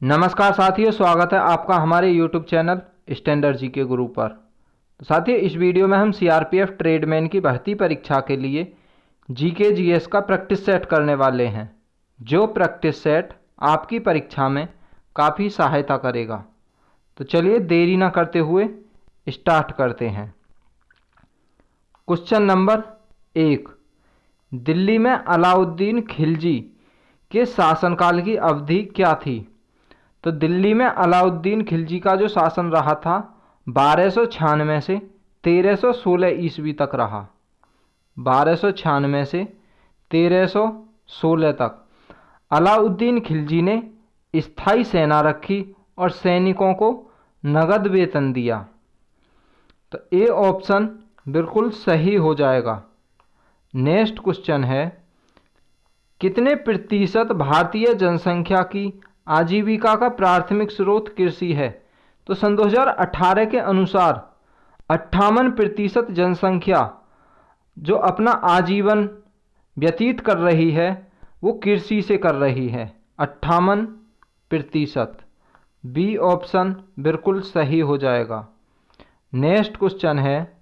नमस्कार साथियों, स्वागत है आपका हमारे YouTube चैनल स्टैंडर्ड जी के गुरु पर। तो साथियों, इस वीडियो में हम सीआरपीएफ ट्रेडमैन की भर्ती परीक्षा के लिए जीके जीएस का प्रैक्टिस सेट करने वाले हैं, जो प्रैक्टिस सेट आपकी परीक्षा में काफ़ी सहायता करेगा। तो चलिए देरी ना करते हुए स्टार्ट करते हैं। क्वेश्चन नंबर 1, दिल्ली में अलाउद्दीन खिलजी के शासनकाल की अवधि क्या थी? तो दिल्ली में अलाउद्दीन खिलजी का जो शासन रहा था 1296 से 1316 ईस्वी तक रहा। 1296 से 1316 तक अलाउद्दीन खिलजी ने स्थायी सेना रखी और सैनिकों को नगद वेतन दिया। तो ए ऑप्शन बिल्कुल सही हो जाएगा। नेक्स्ट क्वेश्चन है, कितने प्रतिशत भारतीय जनसंख्या की आजीविका का प्राथमिक स्रोत कृषि है? तो सन 2018 के अनुसार 58% जनसंख्या जो अपना आजीवन व्यतीत कर रही है वो कृषि से कर रही है। 58%। बी ऑप्शन बिल्कुल सही हो जाएगा। नेक्स्ट क्वेश्चन है,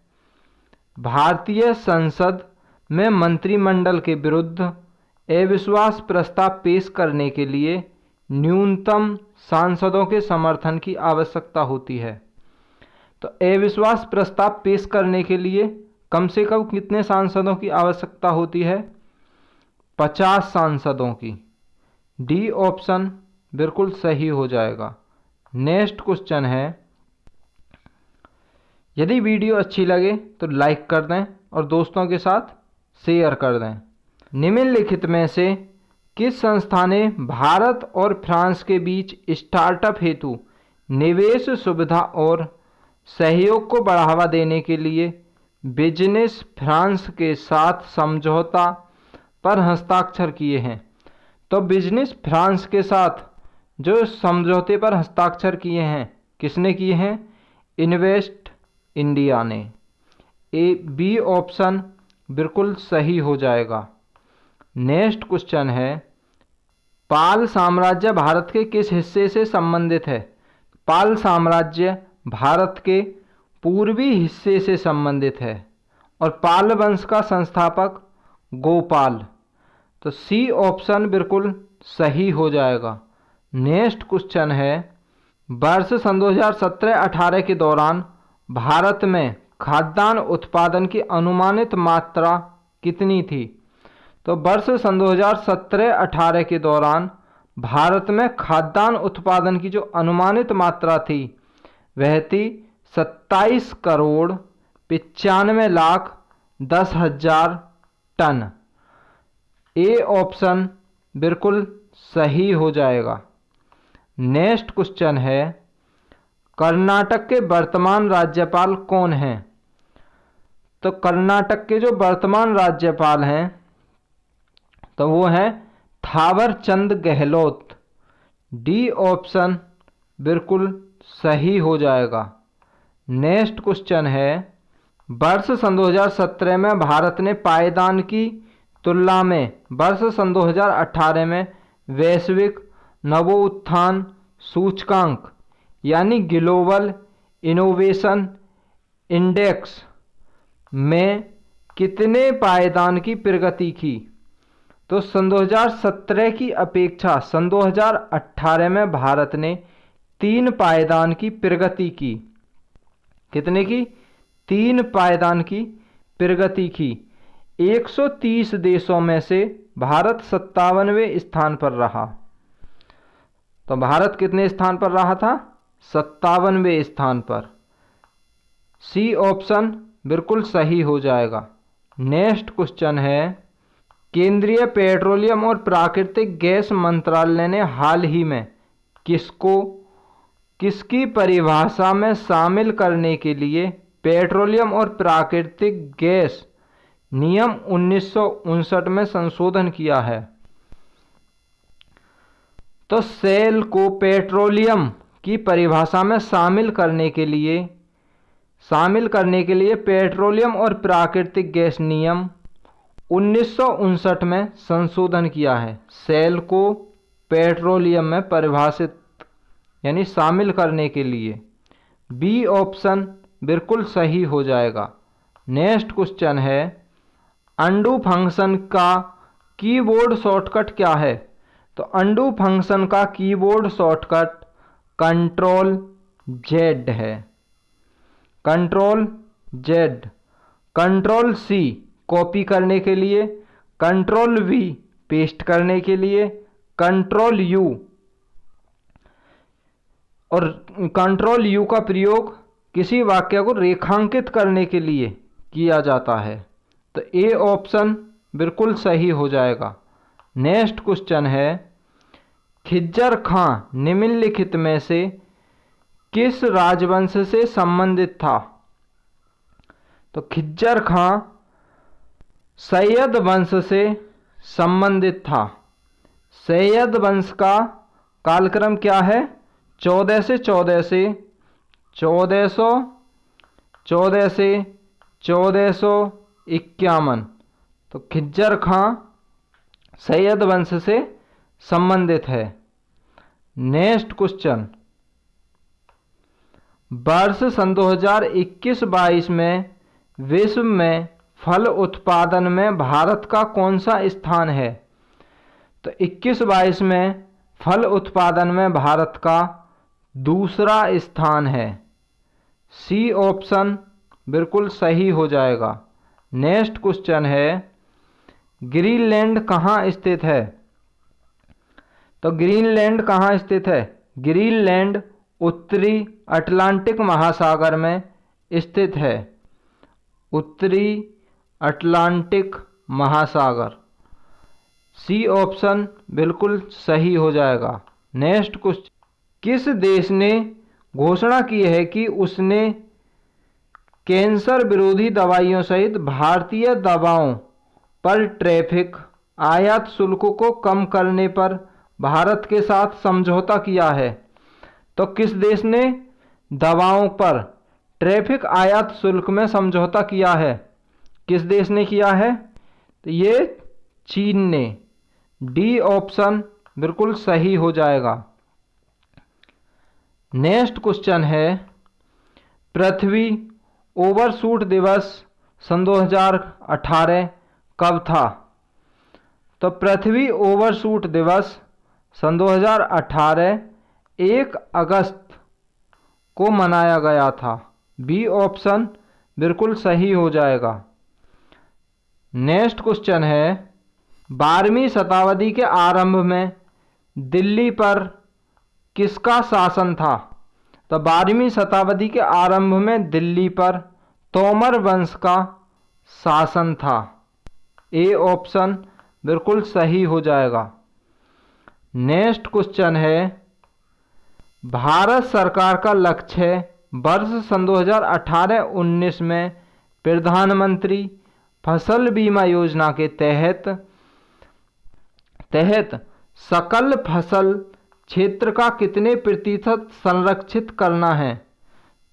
भारतीय संसद में मंत्रिमंडल के विरुद्ध अविश्वास प्रस्ताव पेश करने के लिए न्यूनतम सांसदों के समर्थन की आवश्यकता होती है। तो अविश्वास प्रस्ताव पेश करने के लिए कम से कम कितने सांसदों की आवश्यकता होती है? 50 सांसदों की। डी ऑप्शन बिल्कुल सही हो जाएगा। नेक्स्ट क्वेश्चन है, यदि वीडियो अच्छी लगे तो लाइक कर दें और दोस्तों के साथ शेयर कर दें। निम्नलिखित में से किस संस्था ने भारत और फ्रांस के बीच स्टार्टअप हेतु निवेश सुविधा और सहयोग को बढ़ावा देने के लिए बिजनेस फ्रांस के साथ समझौता पर हस्ताक्षर किए हैं? तो बिजनेस फ्रांस के साथ जो समझौते पर हस्ताक्षर किए हैं किसने किए हैं? इन्वेस्ट इंडिया ने। बी ऑप्शन बिल्कुल सही हो जाएगा। नेक्स्ट क्वेश्चन है, पाल साम्राज्य भारत के किस हिस्से से संबंधित है? पाल साम्राज्य भारत के पूर्वी हिस्से से संबंधित है और पाल वंश का संस्थापक गोपाल। तो सी ऑप्शन बिल्कुल सही हो जाएगा। नेक्स्ट क्वेश्चन है, वर्ष सन 2017-18 के दौरान भारत में खाद्यान्न उत्पादन की अनुमानित मात्रा कितनी थी? तो वर्ष सन 2017-18 के दौरान भारत में खाद्यान्न उत्पादन की जो अनुमानित मात्रा थी वह थी 27,95,10,000 टन। ए ऑप्शन बिल्कुल सही हो जाएगा। नेक्स्ट क्वेश्चन है, कर्नाटक के वर्तमान राज्यपाल कौन हैं? तो कर्नाटक के जो वर्तमान राज्यपाल हैं तो वो हैं थावर चंद गहलोत। डी ऑप्शन बिल्कुल सही हो जाएगा। नेक्स्ट क्वेश्चन है, वर्ष सन 2017 में भारत ने पायदान की तुलना में वर्ष सन 2018 में वैश्विक नवोत्थान सूचकांक यानी ग्लोबल इनोवेशन इंडेक्स में कितने पायदान की प्रगति की? तो सन 2017 की अपेक्षा सन 2018 में भारत ने 3 पायदान की प्रगति की। कितने की? 3 पायदान की प्रगति की। 130 देशों में से भारत 57वें स्थान पर रहा। तो भारत कितने स्थान पर रहा था? 57वें स्थान पर। सी ऑप्शन बिल्कुल सही हो जाएगा। नेक्स्ट क्वेश्चन है, केंद्रीय पेट्रोलियम और प्राकृतिक गैस मंत्रालय ने हाल ही में किसकी परिभाषा में शामिल करने के लिए पेट्रोलियम और प्राकृतिक गैस नियम 1959 में संशोधन किया है? तो सेल को पेट्रोलियम की परिभाषा में शामिल करने के लिए पेट्रोलियम और प्राकृतिक गैस नियम 1959 में संशोधन किया है। सेल को पेट्रोलियम में परिभाषित यानी शामिल करने के लिए। बी ऑप्शन बिल्कुल सही हो जाएगा। नेक्स्ट क्वेश्चन है, अंडू फंक्शन का कीबोर्ड शॉर्टकट क्या है? तो अंडू फंक्शन का कीबोर्ड शॉर्टकट कंट्रोल जेड है। Control Z. Control C copy करने के लिए, कंट्रोल वी पेस्ट करने के लिए, कंट्रोल यू और कंट्रोल यू का प्रयोग किसी वाक्य को रेखांकित करने के लिए किया जाता है। तो ए ऑप्शन बिल्कुल सही हो जाएगा। नेक्स्ट क्वेश्चन है, खिज्जर खां निम्नलिखित में से किस राजवंश से संबंधित था? तो खिज्जर खां सैयद वंश से संबंधित था। सैयद वंश का कालक्रम क्या है? 14 से 1451। तो खिज्जर खां सैयद वंश से संबंधित है। नेक्स्ट क्वेश्चन, वर्ष सन 2021-22 में विश्व में फल उत्पादन में भारत का कौन सा स्थान है? तो 21-22 में फल उत्पादन में भारत का दूसरा स्थान है। सी ऑप्शन बिल्कुल सही हो जाएगा। नेक्स्ट क्वेश्चन है, ग्रीनलैंड कहाँ स्थित है? तो ग्रीनलैंड कहाँ स्थित है? ग्रीनलैंड उत्तरी अटलांटिक महासागर में स्थित है। उत्तरी अटलांटिक महासागर। सी ऑप्शन बिल्कुल सही हो जाएगा। नेक्स्ट क्वेश्चन, किस देश ने घोषणा की है कि उसने कैंसर विरोधी दवाइयों सहित भारतीय दवाओं पर टैरिफ आयात शुल्क को कम करने पर भारत के साथ समझौता किया है? तो किस देश ने दवाओं पर टैरिफ आयात शुल्क में समझौता किया है? किस देश ने किया है? तो ये चीन ने। डी ऑप्शन बिल्कुल सही हो जाएगा। नेक्स्ट क्वेश्चन है, पृथ्वी ओवरशूट दिवस सन 2018 कब था? तो पृथ्वी ओवरशूट दिवस सन 2018 1 अगस्त को मनाया गया था। बी ऑप्शन बिल्कुल सही हो जाएगा। नेक्स्ट क्वेश्चन है, 12वीं शताब्दी के आरंभ में दिल्ली पर किसका शासन था? तो 12वीं शताब्दी के आरंभ में दिल्ली पर तोमर वंश का शासन था। ए ऑप्शन बिल्कुल सही हो जाएगा। नेक्स्ट क्वेश्चन है, भारत सरकार का लक्ष्य वर्ष सन 2018-19 में प्रधानमंत्री फसल बीमा योजना के तहत सकल फसल क्षेत्र का कितने प्रतिशत संरक्षित करना है?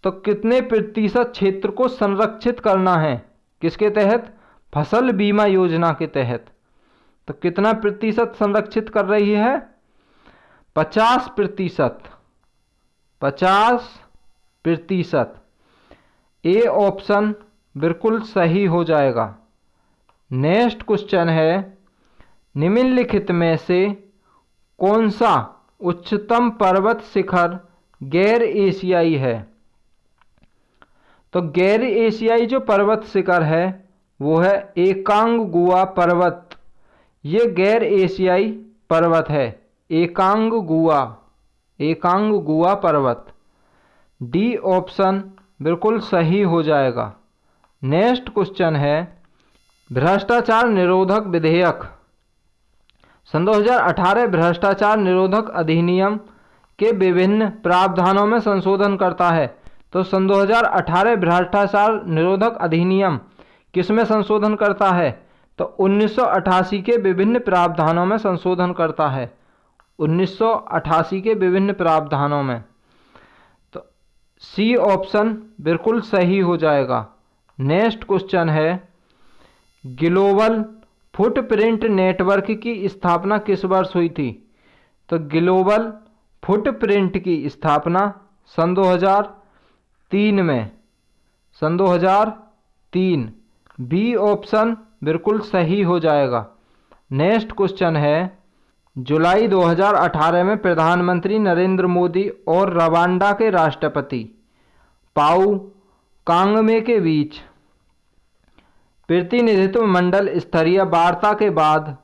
तो कितने प्रतिशत क्षेत्र को संरक्षित करना है? किसके तहत? फसल बीमा योजना के तहत। तो कितना प्रतिशत संरक्षित कर रही है? 50%। 50%। ए ऑप्शन बिल्कुल सही हो जाएगा। नेक्स्ट क्वेश्चन है, निम्नलिखित में से कौन सा उच्चतम पर्वत शिखर गैर एशियाई है? तो गैर एशियाई जो पर्वत शिखर है वो है एकांगुआ पर्वत। ये गैर एशियाई पर्वत है, एकांगुआ पर्वत। डी ऑप्शन बिल्कुल सही हो जाएगा। नेक्स्ट क्वेश्चन है, भ्रष्टाचार निरोधक विधेयक सन 2018 भ्रष्टाचार निरोधक अधिनियम के विभिन्न प्रावधानों में संशोधन करता है। तो सन 2018 भ्रष्टाचार निरोधक अधिनियम किसमें संशोधन करता है? तो 1988 के विभिन्न प्रावधानों में संशोधन करता है। 1988 के विभिन्न प्रावधानों में। तो सी ऑप्शन बिल्कुल सही हो जाएगा। नेक्स्ट क्वेश्चन है, ग्लोबल फुटप्रिंट नेटवर्क की स्थापना किस वर्ष हुई थी? तो ग्लोबल फुटप्रिंट की स्थापना सन 2003 में, सन 2003। बी ऑप्शन बिल्कुल सही हो जाएगा। नेक्स्ट क्वेश्चन है, जुलाई 2018 में प्रधानमंत्री नरेंद्र मोदी और रवांडा के राष्ट्रपति पाऊ कांगमे के बीच प्रतिनिधित्व मंडल स्तरीय वार्ता के बाद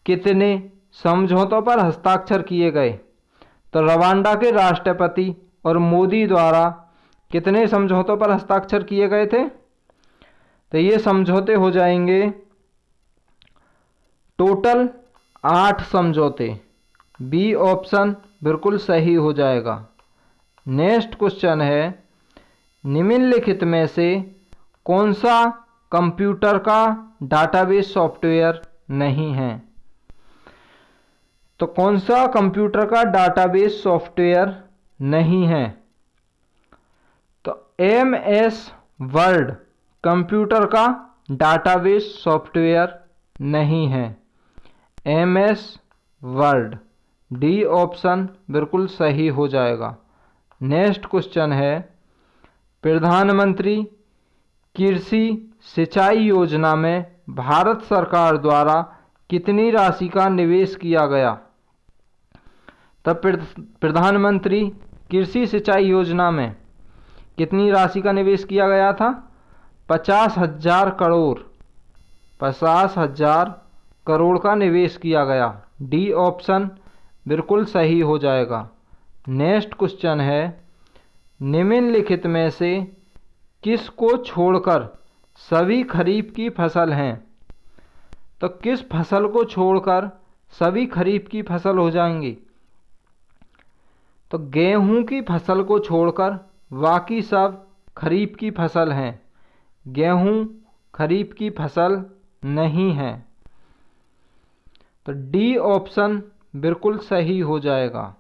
कितने समझौतों पर हस्ताक्षर किए गए? तो रवांडा के राष्ट्रपति और मोदी द्वारा कितने समझौतों पर हस्ताक्षर किए गए थे? तो ये समझौते हो जाएंगे टोटल 8 समझौते। बी ऑप्शन बिल्कुल सही हो जाएगा। नेक्स्ट क्वेश्चन है, निम्नलिखित में से कौन सा कंप्यूटर का डाटाबेस सॉफ्टवेयर नहीं है? तो कौन सा कंप्यूटर का डाटाबेस सॉफ्टवेयर नहीं है? तो MS वर्ड कंप्यूटर का डाटाबेस सॉफ्टवेयर नहीं है। MS वर्ड, डी ऑप्शन बिल्कुल सही हो जाएगा। नेक्स्ट क्वेश्चन है, प्रधानमंत्री कृषि सिंचाई योजना में भारत सरकार द्वारा कितनी राशि का निवेश किया गया? तब प्रधानमंत्री कृषि सिंचाई योजना में कितनी राशि का निवेश किया गया था? 50,000 करोड़, 50,000 करोड़ का निवेश किया गया। डी ऑप्शन बिल्कुल सही हो जाएगा। नेक्स्ट क्वेश्चन है, निम्नलिखित में से किसको छोड़कर सभी खरीफ की फसल हैं? तो किस फसल को छोड़कर सभी खरीफ की फसल हो जाएंगी? तो गेहूं की फसल को छोड़कर बाकी सब खरीफ की फसल हैं। गेहूं खरीफ की फसल नहीं है। तो डी ऑप्शन बिल्कुल सही हो जाएगा।